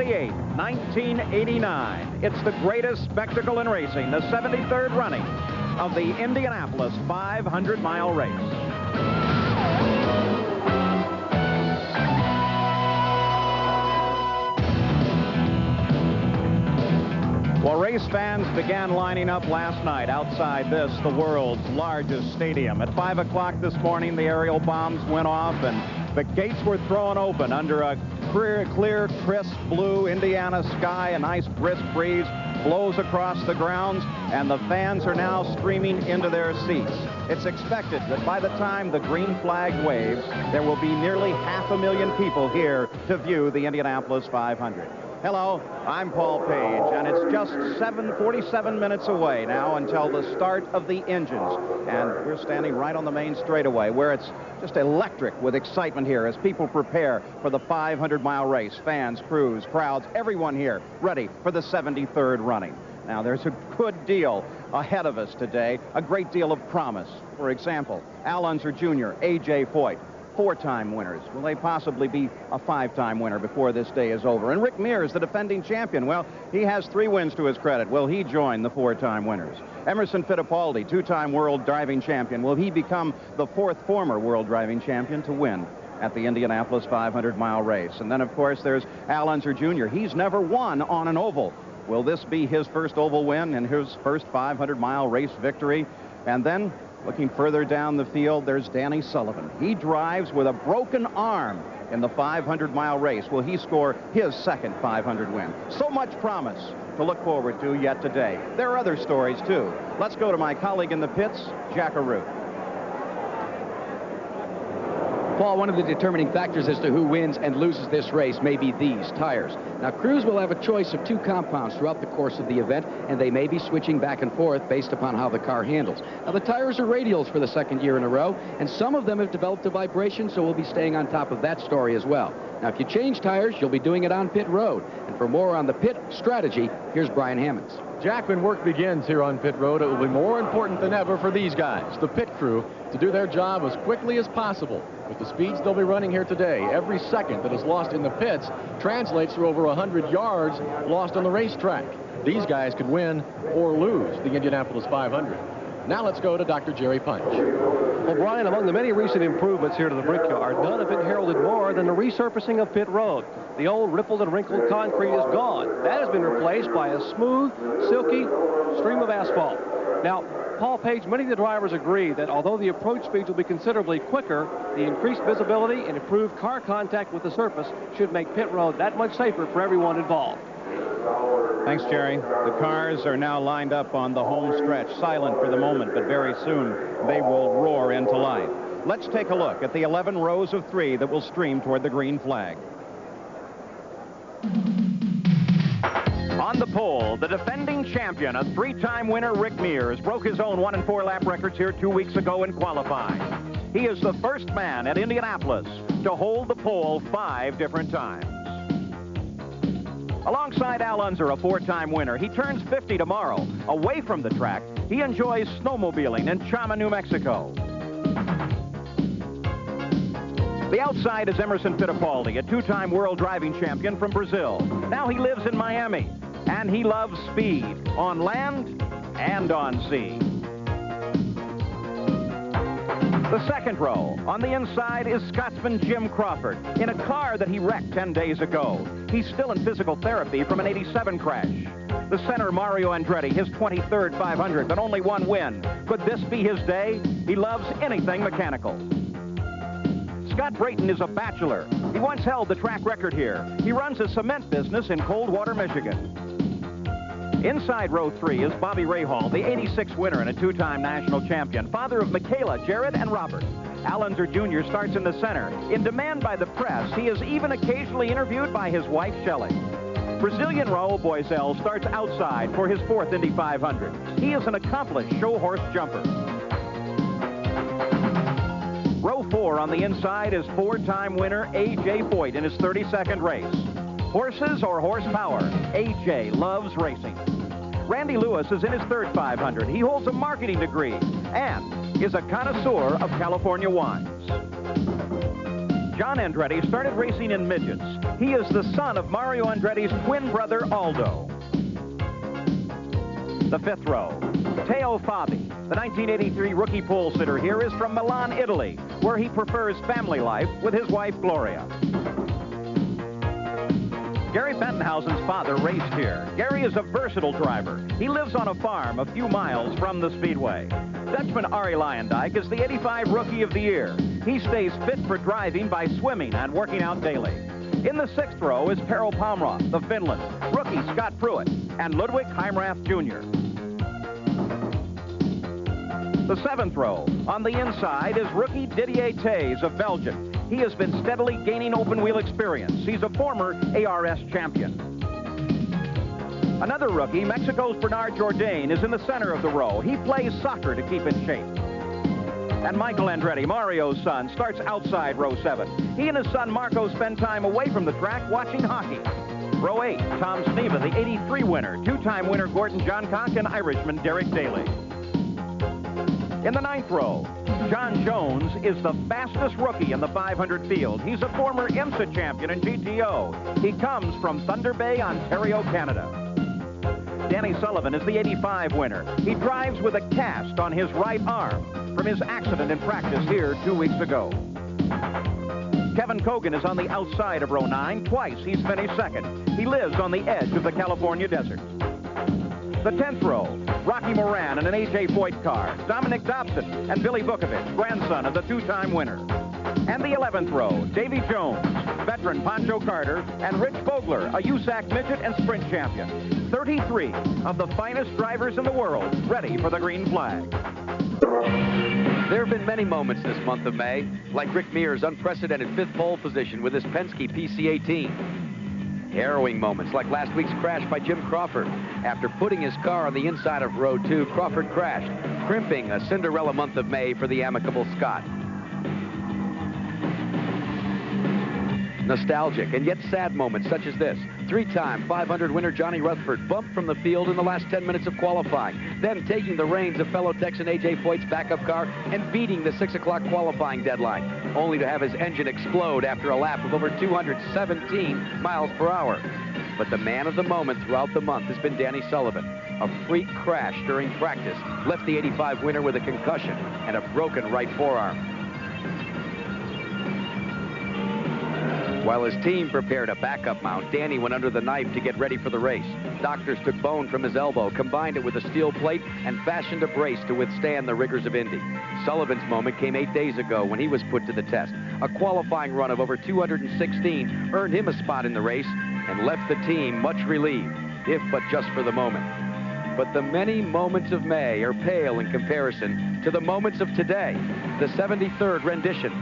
28th, 1989. It's the greatest spectacle in racing, the 73rd running of the Indianapolis 500-mile race. Well, race fans began lining up last night outside this, the world's largest stadium. At 5 o'clock this morning, the aerial bombs went off and the gates were thrown open under a clear, crisp blue Indiana sky. A nice brisk breeze blows across the grounds, and the fans are now streaming into their seats. It's expected that by the time the green flag waves, there will be nearly 500,000 people here to view the Indianapolis 500. Hello, I'm Paul Page, and it's just 47 minutes away now until the start of the engines. And we're standing right on the main straightaway where it's just electric with excitement here as people prepare for the 500-mile race. Fans, crews, crowds, everyone here ready for the 73rd running. Now, there's a good deal ahead of us today, a great deal of promise. For example, Al Unser Jr., A.J. Foyt, 4-time winners. Will they possibly be a 5-time winner before this day is over? And Rick Mears, the defending champion, well, he has 3 wins to his credit. Will he join the 4-time winners? Emerson Fittipaldi, 2-time world driving champion. Will he become the 4th former world driving champion to win at the Indianapolis 500-mile race? And then, of course, there's Al Unser Jr. He's never won on an oval. Will this be his first oval win and his first 500-mile race victory? And then, looking further down the field, there's Danny Sullivan. He drives with a broken arm in the 500-mile race. Will he score his second 500 win? So much promise to look forward to yet today. There are other stories, too. Let's go to my colleague in the pits, Jack Arute. Paul, one of the determining factors as to who wins and loses this race may be these tires. Now, crews will have a choice of 2 compounds throughout the course of the event, and they may be switching back and forth based upon how the car handles. Now, the tires are radials for the 2nd year in a row, and some of them have developed a vibration, so we'll be staying on top of that story as well. Now, if you change tires, you'll be doing it on pit road. And for more on the pit strategy, here's Brian Hammons. Jack, when work begins here on pit road, it will be more important than ever for these guys, the pit crew, to do their job as quickly as possible. With the speeds they'll be running here today, every second that is lost in the pits translates to over 100 yards lost on the racetrack. These guys could win or lose the Indianapolis 500. Now let's go to Dr. Jerry Punch. Well, Brian, among the many recent improvements here to the Brickyard, none have been heralded more than the resurfacing of pit road. The old rippled and wrinkled concrete is gone. That has been replaced by a smooth, silky stream of asphalt. Now, Paul Page, many of the drivers agree that although the approach speeds will be considerably quicker, the increased visibility and improved car contact with the surface should make pit road that much safer for everyone involved. Thanks, Jerry. The cars are now lined up on the home stretch, silent for the moment, but very soon they will roar into life. Let's take a look at the 11 rows of 3 that will stream toward the green flag. On the pole, the defending champion, a 3-time winner, Rick Mears, broke his own 1- and 4-lap records here 2 weeks ago in qualifying. He is the first man at Indianapolis to hold the pole 5 different times. Alongside Al Unser, a 4-time winner, he turns 50 tomorrow. Away from the track, he enjoys snowmobiling in Chama, New Mexico. The outside is Emerson Fittipaldi, a 2-time world driving champion from Brazil. Now he lives in Miami, and he loves speed on land and on sea. The second row, on the inside, is Scotsman Jim Crawford in a car that he wrecked 10 days ago. He's still in physical therapy from an '87 crash. The center, Mario Andretti, his 23rd 500, but only 1 win. Could this be his day? He loves anything mechanical. Scott Brayton is a bachelor. He once held the track record here. He runs a cement business in Coldwater, Michigan. Inside row 3 is Bobby Rahal, the '86 winner and a 2-time national champion, father of Michaela, Jared, and Robert. Al Unser Jr. starts in the center. In demand by the press, he is even occasionally interviewed by his wife, Shelley. Brazilian Raul Boisel starts outside for his 4th Indy 500. He is an accomplished show horse jumper. Row 4 on the inside is 4-time winner A.J. Foyt in his 32nd race. Horses or horsepower, A.J. loves racing. Randy Lewis is in his 3rd 500. He holds a marketing degree and is a connoisseur of California wines. John Andretti started racing in midgets. He is the son of Mario Andretti's twin brother, Aldo. The fifth row, Teo Fabi. The 1983 rookie pole sitter here is from Milan, Italy, where he prefers family life with his wife, Gloria. Gary Bettenhausen's father raced here. Gary is a versatile driver. He lives on a farm a few miles from the speedway. Dutchman Arie Luyendyk is the 85 Rookie of the Year. He stays fit for driving by swimming and working out daily. In the sixth row is Perel Palmroth, the Finland, rookie Scott Pruitt, and Ludwig HEIMRATH Jr. The seventh row, on the inside, is rookie Didier Theys of Belgium. He has been steadily gaining open wheel experience. He's a former ARS champion. Another rookie, Mexico's Bernard Jourdain, is in the center of the row. He plays soccer to keep in shape. And Michael Andretti, Mario's son, starts outside row 7. He and his son Marco spend time away from the track watching hockey. Row 8, Tom Sneva, the 83 winner, two-time winner Gordon Johncock, and Irishman Derek Daly. In the ninth row, John Jones is the fastest rookie in the 500 field. He's a former IMSA champion in GTO. He comes from Thunder Bay, Ontario, Canada. Danny Sullivan is the 85 winner. He drives with a cast on his right arm from his accident in practice here 2 weeks ago. Kevin Cogan is on the outside of row 9. Twice he's finished second. He lives on the edge of the California desert. The 10th row, Rocky Moran in an A.J. Foyt car. Dominic Dobson and Billy Vukovich, grandson of the two-time winner. And the 11th row, Davy Jones, veteran Pancho Carter, and Rich Vogler, a USAC midget and sprint champion. 33 of the finest drivers in the world ready for the green flag. There have been many moments this month of May, like Rick Mears' unprecedented 5th pole position with his Penske PC-18. Harrowing moments like last week's crash by Jim Crawford. After putting his car on the inside of row 2, Crawford crashed, crimping a Cinderella month of May for the amicable Scot. Nostalgic and yet sad moments such as this. 3-time 500 winner Johnny Rutherford bumped from the field in the last 10 minutes of qualifying, then taking the reins of fellow Texan A.J. Foyt's backup car and beating the 6 o'clock qualifying deadline, only to have his engine explode after a lap of over 217 miles per hour. But the man of the moment throughout the month has been Danny Sullivan. A freak crash during practice left the 85 winner with a concussion and a broken right forearm. While his team prepared a backup mount, Danny went under the knife to get ready for the race. Doctors took bone from his elbow, combined it with a steel plate, and fashioned a brace to withstand the rigors of Indy. Sullivan's moment came 8 days ago when he was put to the test. A qualifying run of over 216 earned him a spot in the race and left the team much relieved, if but just for the moment. But the many moments of May are pale in comparison to the moments of today, the 73rd rendition